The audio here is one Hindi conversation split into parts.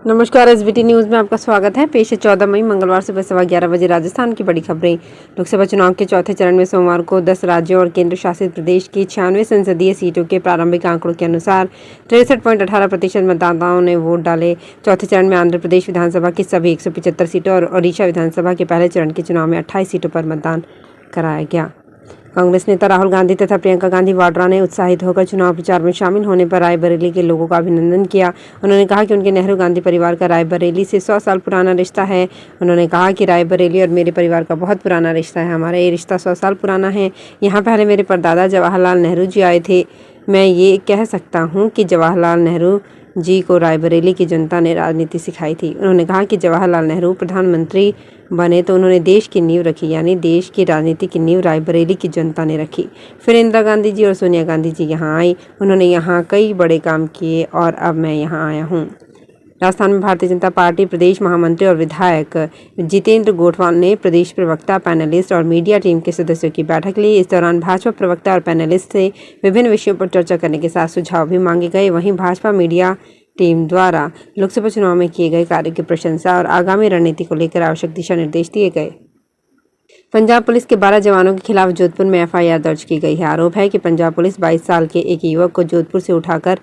नमस्कार, एसबीटी न्यूज में आपका स्वागत है। पेश है 14 मई मंगलवार सुबह 11:15 बजे राजस्थान की बड़ी खबरें। लोकसभा चुनाव के चौथे चरण में सोमवार को 10 राज्यों और केंद्र शासित प्रदेश की 96 संसदीय सीटों के प्रारंभिक आंकड़ों के अनुसार 63.18% मतदाताओं ने वोट डाले। चौथे चरण में आंध्र प्रदेश विधानसभा की सभी 175 सीटों और ओडिशा विधानसभा के पहले चरण के चुनाव में 28 सीटों पर मतदान कराया गया। कांग्रेस नेता राहुल गांधी तथा प्रियंका गांधी वाड्रा ने उत्साहित होकर चुनाव प्रचार में शामिल होने पर रायबरेली के लोगों का अभिनंदन किया। उन्होंने कहा कि उनके नेहरू गांधी परिवार का रायबरेली से 100 साल पुराना रिश्ता है। उन्होंने कहा कि रायबरेली और मेरे परिवार का बहुत पुराना रिश्ता है। हमारा ये रिश्ता 100 साल पुराना है। यहाँ पहले मेरे परदादा जवाहरलाल नेहरू जी आए थे। मैं ये कह सकता हूँ कि जवाहरलाल नेहरू जी को रायबरेली की जनता ने राजनीति सिखाई थी। उन्होंने कहा कि जवाहरलाल नेहरू प्रधानमंत्री बने तो उन्होंने देश की नींव रखी, यानी देश की राजनीति की नींव रायबरेली की जनता ने रखी। फिर इंदिरा गांधी जी और सोनिया गांधी जी यहाँ आई। उन्होंने यहाँ कई बड़े काम किए और अब मैं यहाँ आया हूँ। राजस्थान में भारतीय जनता पार्टी प्रदेश महामंत्री और विधायक जितेंद्र गोठवाल ने प्रदेश प्रवक्ता, पैनलिस्ट और मीडिया टीम के सदस्यों की बैठक ली। इस दौरान भाजपा प्रवक्ता और पैनलिस्ट से विभिन्न विषयों पर चर्चा करने के साथ सुझाव भी मांगे गए। वहीं भाजपा मीडिया टीम द्वारा लोकसभा चुनाव में किए गए कार्य की प्रशंसा और आगामी रणनीति को लेकर आवश्यक दिशा निर्देश दिए गए। पंजाब पुलिस के 12 जवानों के खिलाफ जोधपुर में एफआईआर दर्ज की गई है। आरोप है कि पंजाब पुलिस 22 साल के एक युवक को जोधपुर से उठाकर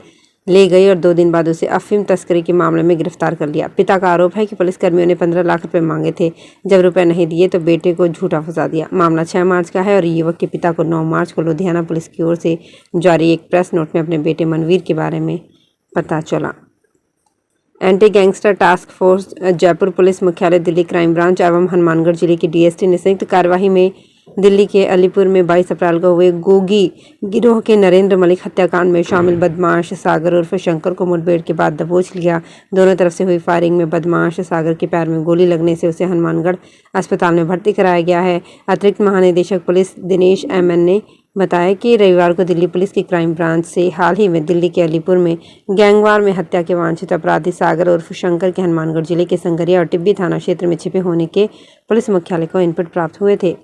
ले गई और 2 दिन बाद उसे अफीम तस्करी के मामले में गिरफ्तार कर लिया। पिता का आरोप है कि पुलिसकर्मियों ने 15 लाख रुपए मांगे थे। जब रुपए नहीं दिए तो बेटे को झूठा फंसा दिया। मामला 6 मार्च का है और युवक के पिता को 9 मार्च को लुधियाना पुलिस की ओर से जारी एक प्रेस नोट में अपने बेटे मनवीर के बारे में पता चला। Anti gangster task force Jaipur police मुख्यालय, दिल्ली क्राइम ब्रांच एवं हनुमानगढ़ जिले की डीएसटी ने संयुक्त कार्यवाही में दिल्ली के अलीपुर में 22 अप्रैल को हुए गोगी गिरोह के नरेंद्र मलिक हत्याकांड में शामिल बदमाश सागर उर्फ शंकर को मुठभेड़ के बाद दबोच लिया। दोनों तरफ से हुई फायरिंग में बदमाश सागर के पैर में गोली लगने से उसे हनुमानगढ़ अस्पताल में भर्ती कराया गया है। अतिरिक्त महानिदेशक पुलिस दिनेश एमएन ने बताया कि रविवार को दिल्ली पुलिस की क्राइम ब्रांच से हाल ही में दिल्ली के अलीपुर में गैंगवार में हत्या के वांछित अपराधी सागर उर्फ शंकर के हनुमानगढ़ जिले के संगरिया और टिब्बी थाना क्षेत्र में छिपे होने के पुलिस मुख्यालय को इनपुट प्राप्त हुए थे।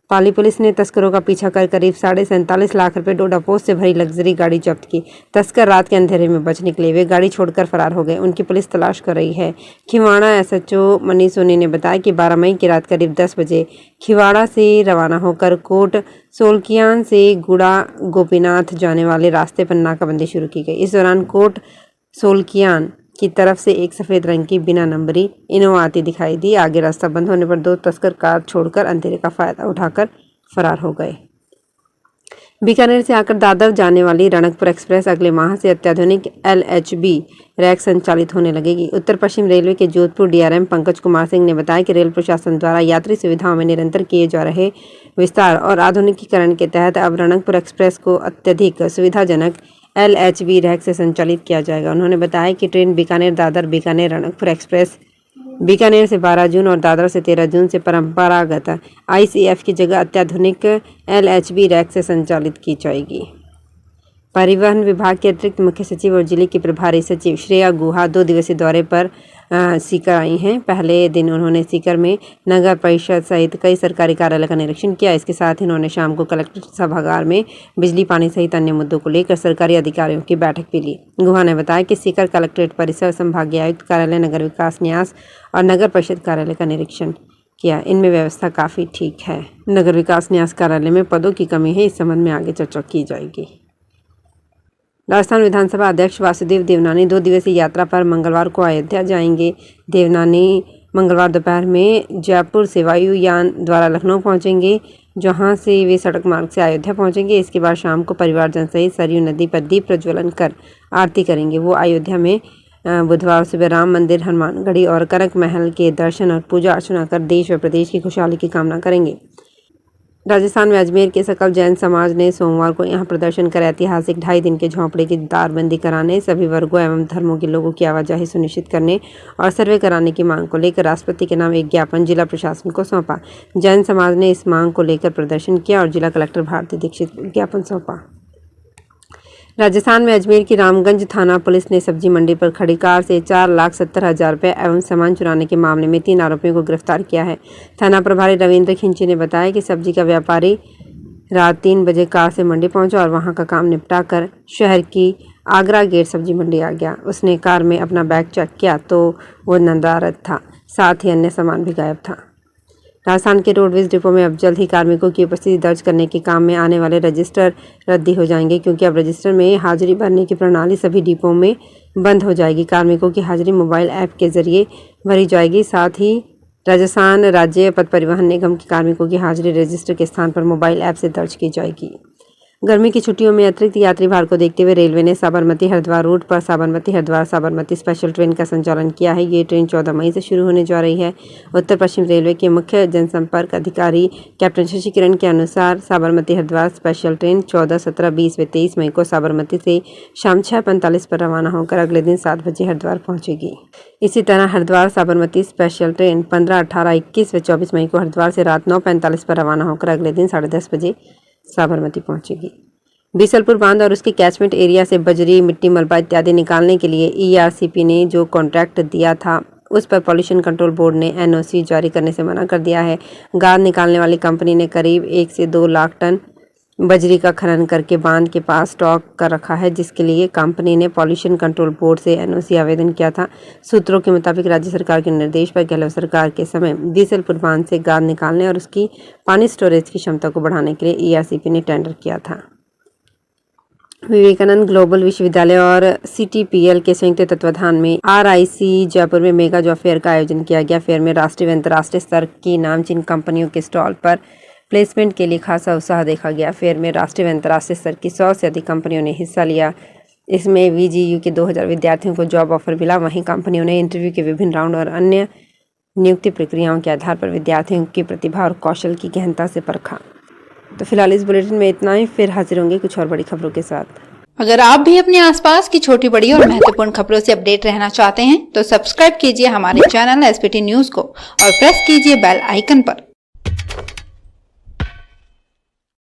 पाली पुलिस ने तस्करों का पीछा कर करीब 47.5 लाख रुपए डोडा पोस्ट से भरी लग्जरी गाड़ी जब्त की। तस्कर रात के अंधेरे में बच निकले। वे गाड़ी छोड़कर फरार हो गए। उनकी पुलिस तलाश कर रही है। खिवाड़ा एसएचओ मनीष सोनी ने बताया कि 12 मई की रात करीब 10 बजे खिवाड़ा से रवाना होकर कोट सोलकियान से गुड़ा गोपीनाथ जाने वाले रास्ते पर नाकाबंदी शुरू की गई। इस दौरान कोट सोलकियान की तरफ से एक सफेद रंग की बिना नंबरी इनोवा आती दिखाई दी। आगे रास्ता बंद होने पर 2 तस्कर कार छोड़कर अंधेरे का फायदा उठाकर फरार हो गए। बीकानेर से आकर दादर जाने वाली रणकपुर एक्सप्रेस अगले माह से अत्याधुनिक LHB रैक संचालित होने लगेगी। उत्तर पश्चिम रेलवे के जोधपुर डीआरएम पंकज कुमार सिंह ने बताया कि रेल प्रशासन द्वारा यात्री सुविधाओं में निरंतर किए जा रहे विस्तार और आधुनिकीकरण के तहत अब रणकपुर एक्सप्रेस को अत्यधिक सुविधाजनक LHB रैक से संचालित किया जाएगा। उन्होंने बताया कि ट्रेन बीकानेर दादर बीकानेर रणकपुर एक्सप्रेस बीकानेर से 12 जून और दादर से 13 जून से परंपरागत ICF की जगह अत्याधुनिक LHB रैक से संचालित की जाएगी। परिवहन विभाग के अतिरिक्त मुख्य सचिव और जिले की प्रभारी सचिव श्रेया गुहा 2 दिवसीय दौरे पर सीकर आई हैं। पहले दिन उन्होंने सीकर में नगर परिषद सहित कई सरकारी कार्यालय का निरीक्षण किया। इसके साथ ही उन्होंने शाम को कलेक्ट्रेट सभागार में बिजली पानी सहित अन्य मुद्दों को लेकर सरकारी अधिकारियों की बैठक भी ली। गुहा ने बताया कि सीकर कलेक्ट्रेट परिसर, संभागीय आयुक्त कार्यालय, नगर विकास न्यास और नगर परिषद कार्यालय का निरीक्षण किया। इनमें व्यवस्था काफ़ी ठीक है। नगर विकास न्यास कार्यालय में पदों की कमी है। इस संबंध में आगे चर्चा की जाएगी। राजस्थान विधानसभा अध्यक्ष वासुदेव देवनानी 2 दिवसीय यात्रा पर मंगलवार को अयोध्या जाएंगे। देवनानी मंगलवार दोपहर में जयपुर से वायुयान द्वारा लखनऊ पहुंचेंगे, जहां से वे सड़क मार्ग से अयोध्या पहुंचेंगे। इसके बाद शाम को परिवारजन सहित सरयू नदी पर दीप प्रज्वलन कर आरती करेंगे। वो अयोध्या में बुधवार सुबह राम मंदिर, हनुमानगढ़ी और कनक महल के दर्शन और पूजा अर्चना कर देश व प्रदेश की खुशहाली की कामना करेंगे। राजस्थान में अजमेर के सकल जैन समाज ने सोमवार को यहां प्रदर्शन कर ऐतिहासिक 2.5 दिन के झोंपड़े की तारबंदी कराने, सभी वर्गों एवं धर्मों के लोगों की आवाजाही सुनिश्चित करने और सर्वे कराने की मांग को लेकर राष्ट्रपति के नाम एक ज्ञापन जिला प्रशासन को सौंपा। जैन समाज ने इस मांग को लेकर प्रदर्शन किया और जिला कलेक्टर भारती दीक्षित को ज्ञापन सौंपा। राजस्थान में अजमेर की रामगंज थाना पुलिस ने सब्जी मंडी पर खड़ी कार से 4,70,000 रुपये एवं सामान चुराने के मामले में 3 आरोपियों को गिरफ्तार किया है। थाना प्रभारी रविंद्र खिंची ने बताया कि सब्जी का व्यापारी रात 3 बजे कार से मंडी पहुंचा और वहां का काम निपटाकर शहर की आगरा गेट सब्जी मंडी आ गया। उसने कार में अपना बैग चेक किया तो वो नदारद था, साथ ही अन्य सामान भी गायब था। राजस्थान के रोडवेज डिपो में अब जल्द ही कार्मिकों की उपस्थिति दर्ज करने के काम में आने वाले रजिस्टर रद्दी हो जाएंगे, क्योंकि अब रजिस्टर में हाजिरी भरने की प्रणाली सभी डिपो में बंद हो जाएगी। कार्मिकों की हाजिरी मोबाइल ऐप के जरिए भरी जाएगी। साथ ही राजस्थान राज्य पथ परिवहन निगम के कार्मिकों की हाजिरी रजिस्टर के स्थान पर मोबाइल ऐप से दर्ज की जाएगी। गर्मी की छुट्टियों में अतिरिक्त यात्री भार को देखते हुए रेलवे ने साबरमती हरिद्वार रूट पर साबरमती हरिद्वार साबरमती स्पेशल ट्रेन का संचालन किया है। ये ट्रेन 14 मई से शुरू होने जा रही है। उत्तर पश्चिम रेलवे के मुख्य जनसंपर्क अधिकारी कैप्टन शशि किरण के अनुसार साबरमती हरिद्वार स्पेशल ट्रेन 14, 17, 20 व 23 मई को साबरमती से शाम 6:45 पर रवाना होकर अगले दिन 7 बजे हरिद्वार पहुंचेगी। इसी तरह हरिद्वार साबरमती स्पेशल ट्रेन 15, 18, 21 व 24 मई को हरिद्वार से रात 9:45 पर रवाना होकर अगले दिन 10:30 बजे साबरमती पहुंचेगी। बीसलपुर बांध और उसके कैचमेंट एरिया से बजरी, मिट्टी, मलबा इत्यादि निकालने के लिए ईआरसीपी ने जो कॉन्ट्रैक्ट दिया था उस पर पॉल्यूशन कंट्रोल बोर्ड ने एनओसी जारी करने से मना कर दिया है। गाद निकालने वाली कंपनी ने करीब 1 से 2 लाख टन बजरी का खनन करके बांध के पास स्टॉक कर रखा है, जिसके लिए कंपनी ने पॉल्यूशन कंट्रोल बोर्ड से एनओसी आवेदन किया था। सूत्रों के मुताबिक राज्य सरकार के निर्देश पर गहलोत सरकार के समय बीसलपुर बांध से गाद निकालने और उसकी पानी स्टोरेज की क्षमता को बढ़ाने के लिए ईआरसीपी ने टेंडर किया था। विवेकानंद ग्लोबल विश्वविद्यालय और सीटीपीएल के संयुक्त तत्वाधान में आरआईसी जयपुर में मेगा जॉब फेयर का आयोजन किया गया। फेयर में राष्ट्रीय व अंतर्राष्ट्रीय स्तर की नामचीन कंपनियों के स्टॉल पर प्लेसमेंट के लिए खासा उत्साह देखा गया। फेयर में राष्ट्रीय व अंतर्राष्ट्रीय स्तर की 100 से अधिक कंपनियों ने हिस्सा लिया। इसमें वीजीयू के 2000 विद्यार्थियों को जॉब ऑफर मिला। वहीं कंपनियों ने इंटरव्यू के विभिन्न राउंड और अन्य नियुक्ति प्रक्रियाओं के आधार पर विद्यार्थियों की प्रतिभा और कौशल की गहनता से परखा। तो फिलहाल इस बुलेटिन में इतना ही। फिर हाजिर होंगे कुछ और बड़ी खबरों के साथ। अगर आप भी अपने आसपास की छोटी बड़ी और महत्वपूर्ण खबरों से अपडेट रहना चाहते हैं तो सब्सक्राइब कीजिए हमारे चैनल एसपीटी न्यूज को और प्रेस कीजिए बेल आइकन पर।